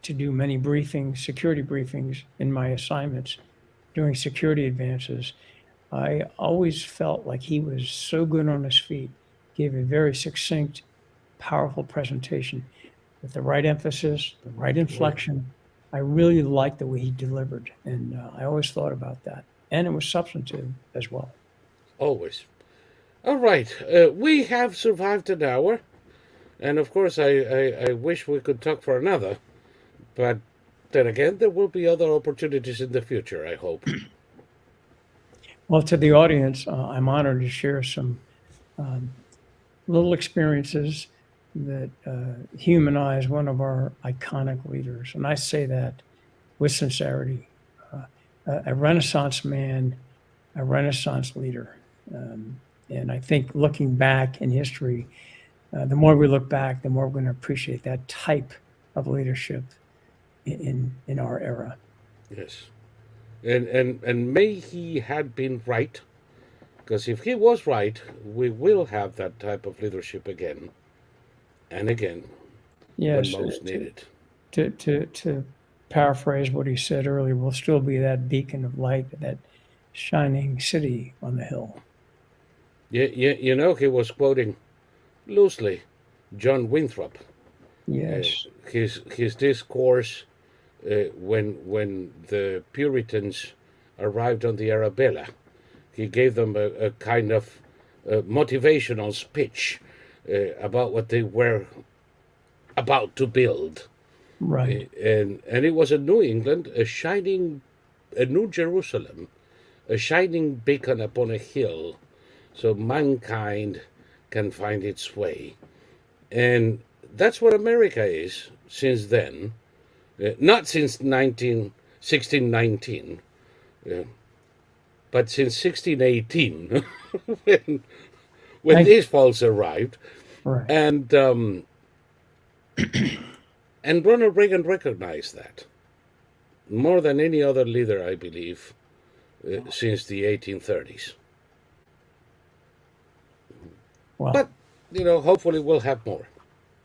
to do many briefings, security briefings in my assignments, doing security advances, I always felt like he was so good on his feet, gave a very succinct, powerful presentation with the right emphasis, the right inflection. I really liked the way he delivered, and I always thought about that. And it was substantive as well. Always. All right. We have survived an hour. And of course, I wish we could talk for another. But then again, there will be other opportunities in the future, I hope. Well, to the audience, I'm honored to share some little experiences that humanize one of our iconic leaders. And I say that with sincerity. A Renaissance man, a Renaissance leader. And I think looking back in history, the more we look back, the more we're going to appreciate that type of leadership in our era. Yes. And may he had been right, because if he was right, we will have that type of leadership again and again Yes, when most needed. to paraphrase what he said earlier, we'll still be that beacon of light, that shining city on the hill. He was quoting loosely John Winthrop. Yes. His discourse when the Puritans arrived on the Arabella. He gave them a kind of motivational speech about what they were about to build. Right. And it was a New England, a New Jerusalem, a shining beacon upon a hill, so mankind can find its way. And that's what America is. since then, not since 1619, but since 1618, when Thank these folks arrived, Right. and and Ronald Reagan recognized that more than any other leader, I believe, since the 1830s. Well, But hopefully we'll have more.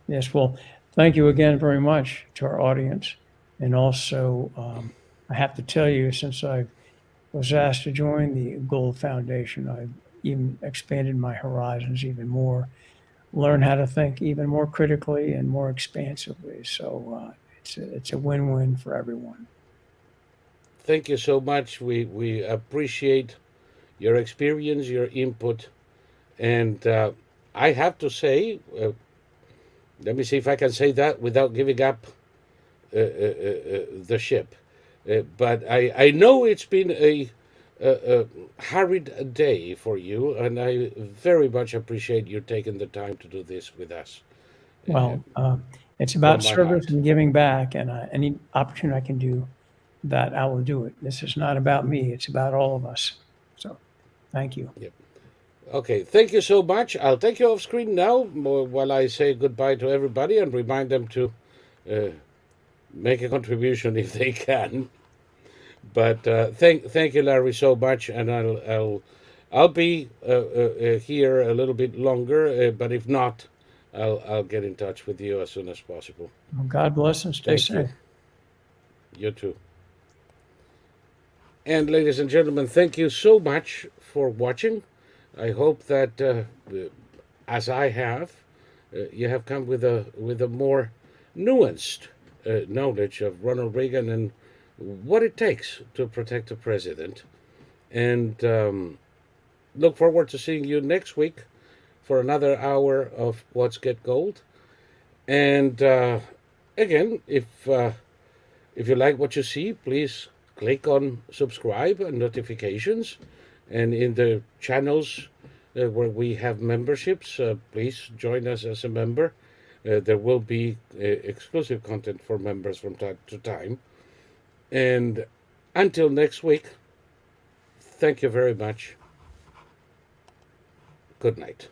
yes. Well, thank you again very much to our audience. And also, I have to tell you, since I was asked to join the Gold Foundation, I've even expanded my horizons even more, learn how to think even more critically and more expansively. So it's a win-win for everyone. Thank you so much. We appreciate your experience, your input, and I have to say, let me see if I can say that without giving up the ship. But I know it's been a harried day for you, and I very much appreciate you taking the time to do this with us. Well, it's about From my service heart. and giving back, and any opportunity I can do that, I will do it. This is not about me; it's about all of us. So, thank you. Yep. Okay, thank you so much. I'll take you off screen now while I say goodbye to everybody and remind them to uh, make a contribution if they can. But thank you, Larry, so much, and I'll be here a little bit longer. But if not, I'll get in touch with you as soon as possible. Well, God bless and stay Thank safe. you. You too. And ladies and gentlemen, thank you so much for watching. I hope that, as I have, you have come with a more nuanced knowledge of Ronald Reagan and what it takes to protect the president. And look forward to seeing you next week for another hour of Quods Get Gold. And again, if you like what you see, please click on subscribe and notifications. And in the channels where we have memberships, please join us as a member. There will be exclusive content for members from time to time. And until next week, thank you very much. Good night.